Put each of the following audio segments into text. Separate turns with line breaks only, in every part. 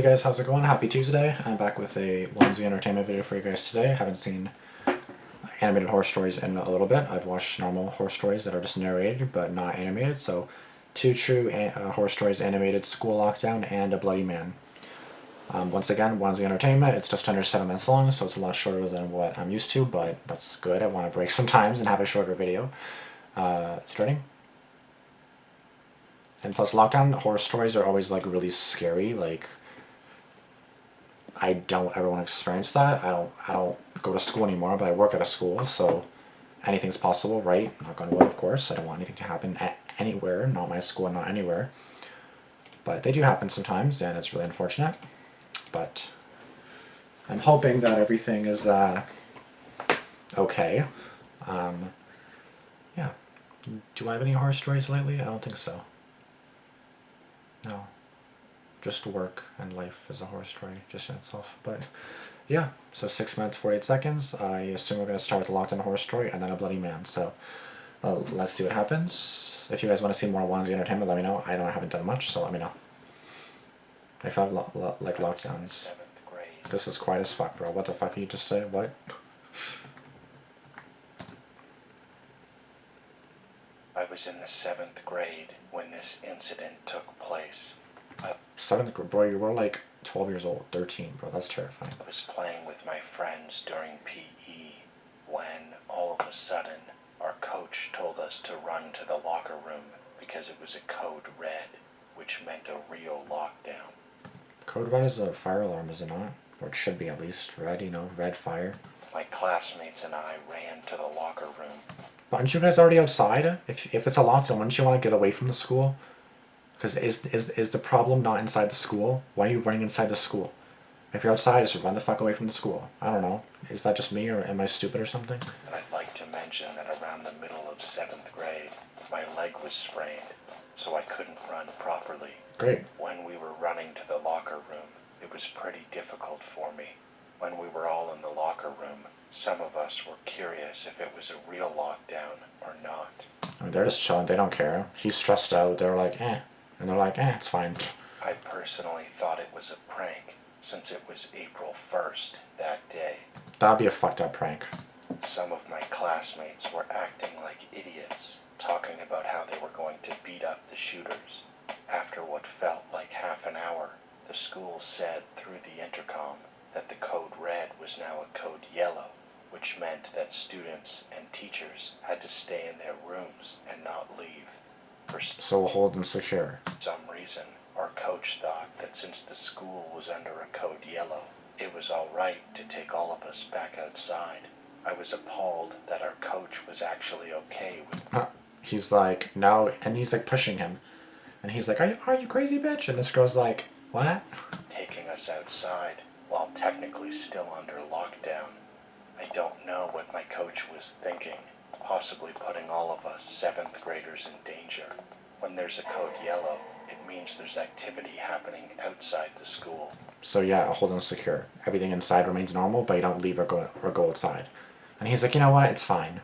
guys, how's it going? Happy Tuesday. I'm back with a Wansee entertainment video for you guys today. I haven't seen animated horror stories in a little bit. I've watched normal horror stories that are just narrated but not animated. So, two true horror stories animated, School Lockdown and A Bloody Man. Once again, Wansee entertainment. It's just under 7 minutes long, so it's a lot shorter than what I'm used to, but that's good. I want to break sometimes and have a shorter video. Starting. And plus, lockdown horror stories are always like really scary. Like, I don't ever want to experience that. I don't go to school anymore, but I work at a school, so anything's possible, right? Knock on wood, of course. I don't want anything to happen anywhere, not my school, not anywhere. But they do happen sometimes, and it's really unfortunate. But I'm hoping that everything is okay. Yeah. Do I have any horror stories lately? I don't think so. No. Just work and life is a horror story just in itself. But yeah, so 6 minutes, 48 seconds. I assume we're going to start with a lockdown horror story and then A Bloody Man. So let's see what happens. If you guys want to see more Wansee entertainment, let me know. I haven't done much, so let me know. If I have like lockdowns. This is quiet as fuck, bro. What the fuck did you just say? What?
I was in the 7th grade when this incident took place.
7th grade, bro, you were like 12 years old, 13, bro. That's terrifying.
I was playing with my friends during PE when all of a sudden our coach told us to run to the locker room because it was a code red, which meant a real lockdown.
Code red is a fire alarm, is it not? Or it should be at least. Red, you know, red fire.
My classmates and I ran to the locker room.
But aren't you guys already outside? If it's a lockdown, wouldn't you want to get away from the school? Because is the problem not inside the school? Why are you running inside the school? If you're outside, just run the fuck away from the school. I don't know. Is that just me, or am I stupid or something?
And I'd like to mention that around the middle of 7th grade, my leg was sprained, so I couldn't run properly.
Great.
When we were running to the locker room, it was pretty difficult for me. When we were all in the locker room, some of us were curious if it was a real lockdown or not.
I mean, they're just chilling. They don't care. He's stressed out. They're like, eh. And they're like, it's fine.
I personally thought it was a prank, since it was April 1st that day.
That'd be a fucked up prank.
Some of my classmates were acting like idiots, talking about how they were going to beat up the shooters. After what felt like half an hour, the school said through the intercom that the code red was now a code yellow, which meant that students and teachers had to stay in their rooms and not leave.
So hold and secure.
For some reason, our coach thought that since the school was under a code yellow, it was all right to take all of us back outside. I was appalled that our coach was actually okay with
He's like, no, and he's like pushing him. And he's like, are you crazy, bitch? And this girl's like, what?
taking us outside while technically still under lockdown. I don't know what my coach was thinking, possibly putting all of us 7th graders in danger. When there's a code yellow, it means there's activity happening outside the school.
So yeah, hold and secure. Everything inside remains normal, but you don't leave or go outside. And he's like, you know what? It's fine.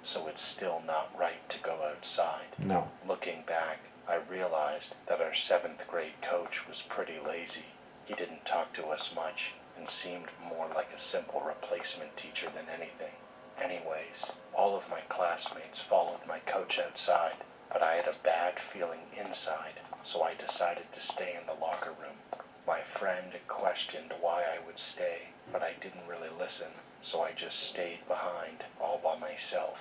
So it's still not right to go outside.
No.
Looking back, I realized that our 7th grade coach was pretty lazy. He didn't talk to us much and seemed more like a simple replacement teacher than anything. Anyways, all of my classmates followed my coach outside, but I had a bad feeling inside, so I decided to stay in the locker room. My friend questioned why I would stay, but I didn't really listen, so I just stayed behind, all by myself.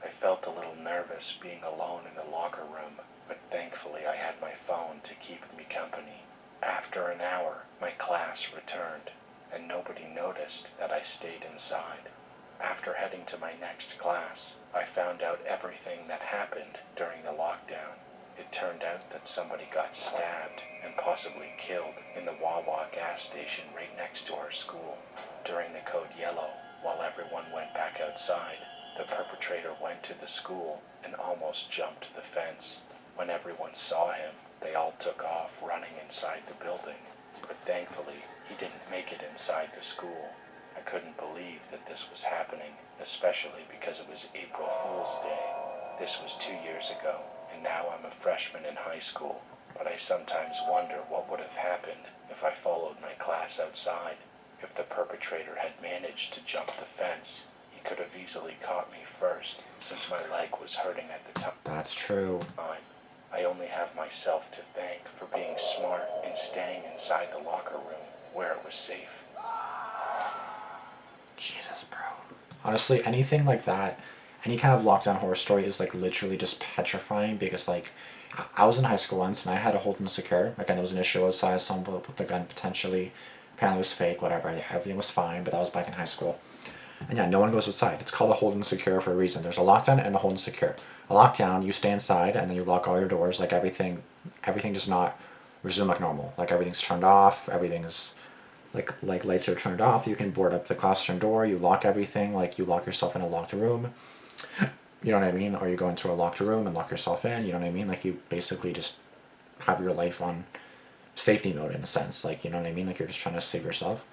I felt a little nervous being alone in the locker room, but thankfully I had my phone to keep me company. After an hour, my class returned, and nobody noticed that I stayed inside. After heading to my next class, I found out everything that happened during the lockdown. It turned out that somebody got stabbed and possibly killed in the Wawa gas station right next to our school. During the code yellow, while everyone went back outside, the perpetrator went to the school and almost jumped the fence. When everyone saw him, they all took off running inside the building. But thankfully, he didn't make it inside the school. I couldn't believe that this was happening, especially because it was April Fool's Day. This was 2 years ago, and now I'm a freshman in high school. but I sometimes wonder what would have happened if I followed my class outside. If the perpetrator had managed to jump the fence, he could have easily caught me first, since my leg was hurting at the time.
That's true.
I only have myself to thank for being smart and staying inside the locker room where it was safe.
Jesus, bro. Honestly, anything like that, any kind of lockdown horror story is like literally just petrifying because like I was in high school once and I had a hold and secure. Again, there was an issue outside, someone put the gun potentially. Apparently it was fake, whatever. Everything was fine, but that was back in high school. And yeah, no one goes outside. It's called a hold and secure for a reason. There's a lockdown and a hold and secure. A lockdown, you stay inside and then you lock all your doors. Like everything does not resume like normal. Like everything's turned off. Everything's like lights are turned off. You can board up the classroom door. You lock everything. Like you lock yourself in a locked room. You know what I mean? Or you go into a locked room and lock yourself in. You know what I mean? Like you basically just have your life on safety mode in a sense. Like you know what I mean? Like you're just trying to save yourself.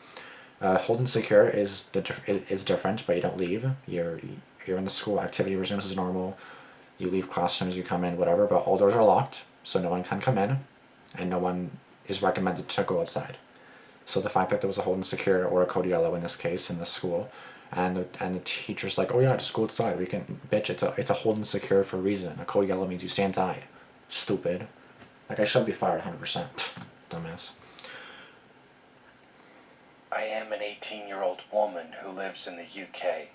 Hold and secure is different, but you don't leave. You're in the school. Activity resumes as normal. You leave classrooms. You come in, whatever. But all doors are locked, so no one can come in, and no one is recommended to go outside. So the fact that there was a hold and secure or a code yellow in this case in the school, and the teacher's like, oh yeah, just go outside. We can bitch. It's a hold and secure for a reason. A code yellow means you stay inside. Stupid. Like I should be fired 100%. Dumbass.
I am an 18-year-old woman who lives in the UK.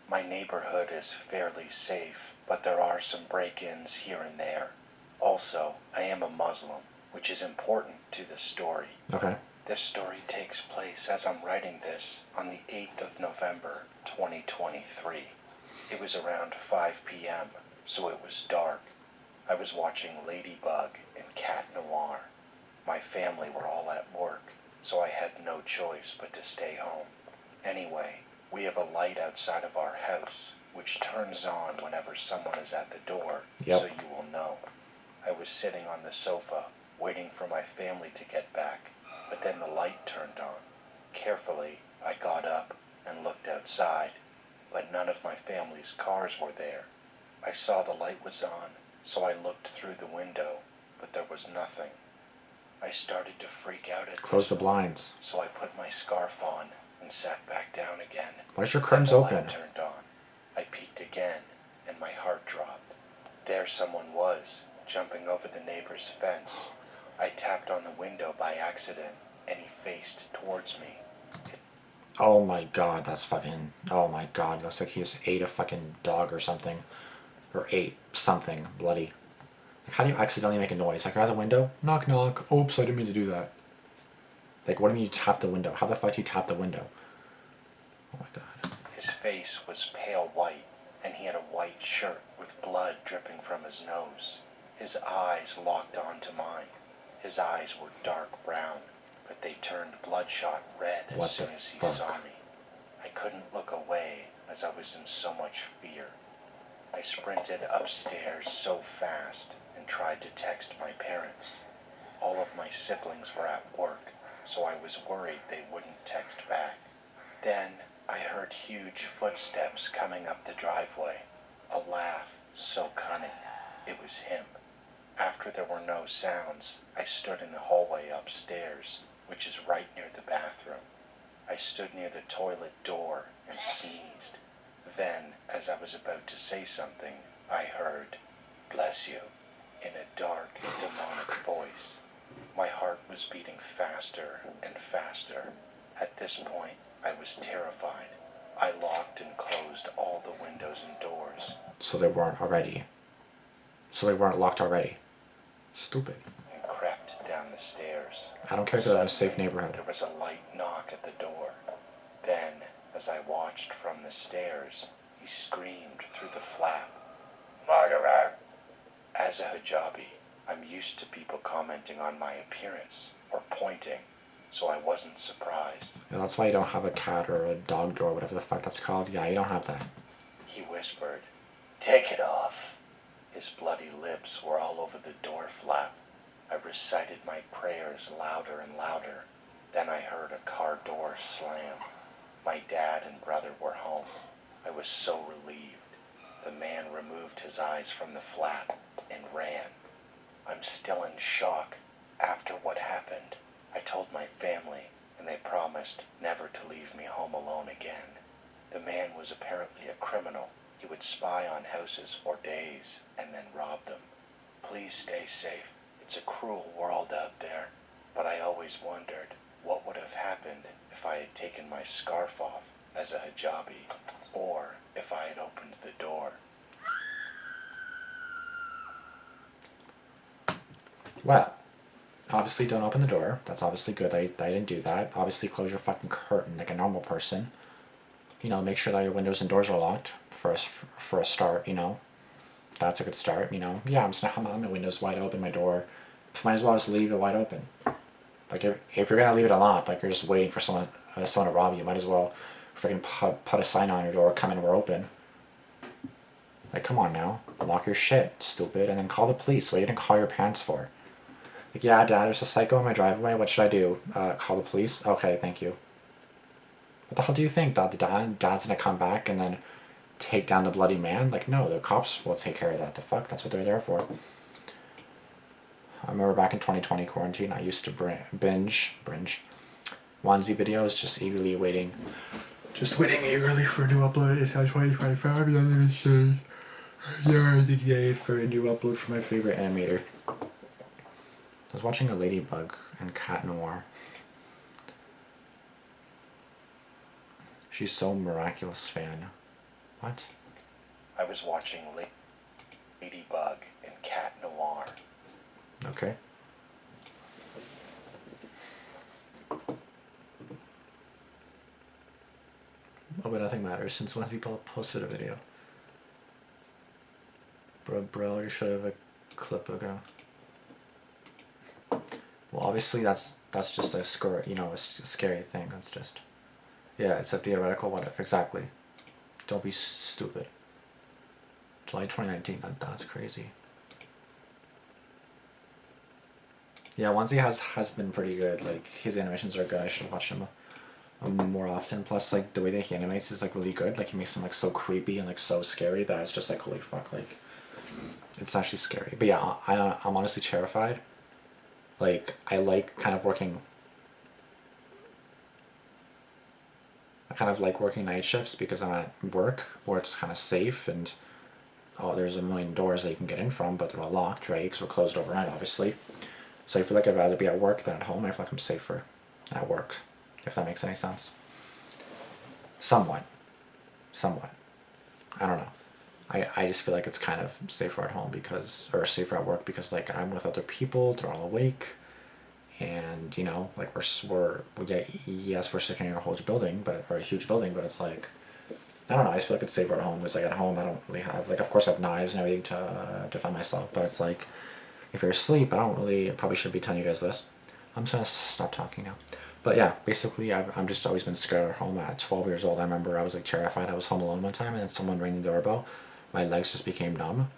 My neighborhood is fairly safe, but there are some break-ins here and there. Also, I am a Muslim, which is important to the story.
Okay.
This story takes place as I'm writing this on the 8th of November, 2023. It was around 5 p.m., so it was dark. I was watching Ladybug and Cat Noir. My family were all at work, so I had no choice but to stay home. Anyway, we have a light outside of our house, which turns on whenever someone is at the door,
Yep.
so you will know. I was sitting on the sofa, waiting for my family to get back, but then the light turned on. Carefully, I got up and looked outside, but none of my family's cars were there. I saw the light was on, so I looked through the window, but there was nothing. I started to freak out at
Close the
this,
blinds.
so I put my scarf on and sat back down again.
Why's your
Then
curtains
the
open?
light turned on. I peeked again, and my heart dropped. There someone was, jumping over the neighbor's fence. I tapped on the window by accident, and he faced towards me.
Oh my god, that's fucking. Oh my god, looks like he just ate a fucking dog or something. Or ate something bloody. Like, how do you accidentally make a noise? Like, out the window? Knock knock. Oops, I didn't mean to do that. Like, what do you mean you tap the window? How the fuck do you tap the window? Oh my god.
His face was pale white, and he had a white shirt with blood dripping from his nose. His eyes locked onto mine. His eyes were dark brown, but they turned bloodshot red
What
as soon
the
as he
fuck?
saw me. I couldn't look away as I was in so much fear. I sprinted upstairs so fast and tried to text my parents. All of my siblings were at work, so I was worried they wouldn't text back. Then I heard huge footsteps coming up the driveway. A laugh so cunning. It was him. After there were no sounds, I stood in the hallway upstairs, which is right near the bathroom. I stood near the toilet door and sneezed. Then, as I was about to say something, I heard, "Bless you," in a dark, demonic voice. My heart was beating faster and faster. At this point, I was terrified. I locked and closed all the windows and doors
So they weren't already. So they weren't locked already. Stupid.
and crept down the stairs.
I don't care if they're in a safe
Suddenly,
neighborhood.
there was a light knock at the door. Then, as I watched from the stairs, he screamed through the flap, "Murderer!" As a hijabi, I'm used to people commenting on my appearance or pointing, so I wasn't surprised.
Yeah, that's why you don't have a cat or a dog door, whatever the fuck that's called. Yeah, you don't have that.
He whispered, "Take it off." His bloody lips were all over the door flap. I recited my prayers louder and louder. Then I heard a car door slam. My dad and brother were home. I was so relieved. The man removed his eyes from the flap and ran. I'm still in shock after what happened. I told my family, and they promised never to leave me home alone again. The man was apparently a criminal. He would spy on houses for days and then rob them. Please stay safe. It's a cruel world out there. But I always wondered what would have happened if I had taken my scarf off as a hijabi, or if I had opened the door.
Well, obviously don't open the door. That's obviously good. I didn't do that. Obviously close your fucking curtain like a normal person. You know, make sure that your windows and doors are locked for a start, you know. That's a good start, you know. Yeah, I'm just gonna have my windows wide open, my door. Might as well just leave it wide open. Like, if you're gonna leave it unlocked, like you're just waiting for someone to rob you, might as well freaking put a sign on your door, come in, we're open. Like, come on now. Lock your shit, stupid, and then call the police. What are you gonna call your parents for? Like, yeah, Dad, there's a psycho in my driveway. What should I do? Call the police? Okay, thank you. What the hell do you think? That the dad's gonna come back and then take down the bloody man? Like, no, the cops will take care of that. The fuck? That's what they're there for. I remember back in 2020 quarantine, I used to binge Wansee videos, just eagerly waiting. Just waiting eagerly for a new upload. It's on 2025, and I'm gonna say, yeah, the day for a new upload for my favorite animator. I was watching a ladybug and cat noir. She's so miraculous fan. What?
I was watching Ladybug and Cat Noir.
Okay. Oh, but nothing matters since Wansee posted a video. Bro, you should have a clip ago. Well, obviously that's just a scary thing. That's just, yeah, it's a theoretical what if, exactly. Don't be stupid. July 2019, that's crazy. Yeah, Wansee has been pretty good. Like, his animations are good. I should watch him more often. Plus, like, the way that he animates is like really good. Like, he makes them like so creepy and like so scary that it's just like, holy fuck, like, it's actually scary. But yeah, I'm honestly terrified. Like, I like kind of working. I kind of like working night shifts because I'm at work where it's kind of safe and there's a million doors that you can get in from, but they're all locked, right? Because we're closed overnight, obviously. So I feel like I'd rather be at work than at home. I feel like I'm safer at work, if that makes any sense. Somewhat. I don't know. I just feel like it's kind of safer at home or safer at work because, like, I'm with other people, they're all awake, and, you know, like, we're sitting in a huge building, but it's like, I don't know, I just feel like it's safer at home, because, like, at home I don't really have, like, of course I have knives and everything to defend myself, but it's like, if you're asleep, I probably shouldn't be telling you guys this. I'm just gonna stop talking now. But yeah, basically, I'm just always been scared at home. At 12 years old, I remember I was like terrified. I was home alone one time, and then someone rang the doorbell. My legs just became numb,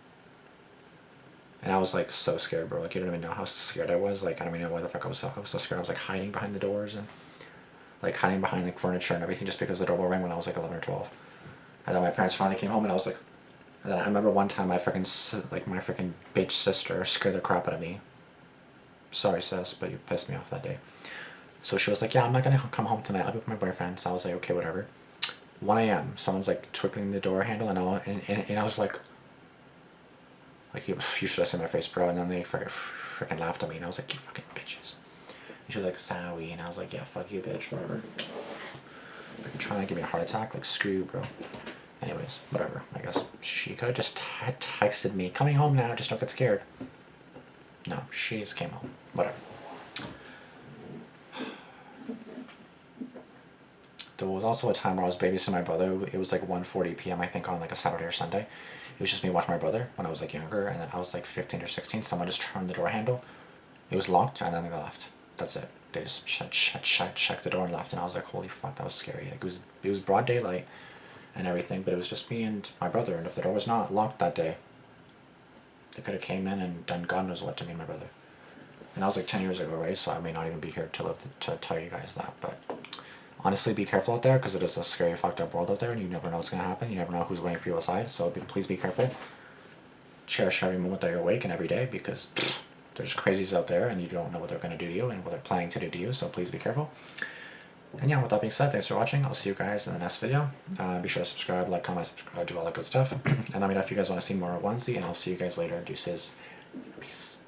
and I was like so scared, bro. Like, you don't even know how scared I was. Like, I don't even know why the fuck I was so scared. I was like hiding behind the doors and like hiding behind like furniture and everything just because the doorbell rang when I was like 11 or 12. And then my parents finally came home, and I was like, and then I remember one time my freaking bitch sister scared the crap out of me. Sorry, sis, but you pissed me off that day. So she was like, yeah, I'm not gonna come home tonight. I'll be with my boyfriend. So I was like, okay, whatever. 1 a.m. Someone's like twiddling the door handle, and I was like you should have seen my face, bro. And then they freaking laughed at me, and I was like, you fucking bitches. And she was like, sorry, and I was like, yeah, fuck you, bitch, whatever. Freaking trying to give me a heart attack, like, screw you, bro. Anyways, whatever. I guess she could have just texted me, coming home now, just don't get scared. No, she just came home. Whatever. There was also a time where I was babysitting my brother. It was like 1:40 p.m. I think on like a Saturday or Sunday. It was just me watching my brother when I was like younger, and then I was like 15 or 16. Someone just turned the door handle. It was locked, and then they left. That's it. They just checked the door and left, and I was like, holy fuck, that was scary. Like, it was broad daylight and everything, but it was just me and my brother, and if the door was not locked that day, they could have came in and done God knows what to me and my brother. And that was like 10 years ago, right? So I may not even be here to tell you guys that, but honestly, be careful out there, because it is a scary, fucked up world out there, and you never know what's going to happen. You never know who's waiting for you outside, so please be careful. Cherish every moment that you're awake and every day, because they're just crazies out there, and you don't know what they're going to do to you and what they're planning to do to you, so please be careful. And yeah, with that being said, thanks for watching. I'll see you guys in the next video. Be sure to subscribe, like, comment, subscribe, do all that good stuff. And let me know if you guys want to see more Wansee, and I'll see you guys later. Deuces. Peace.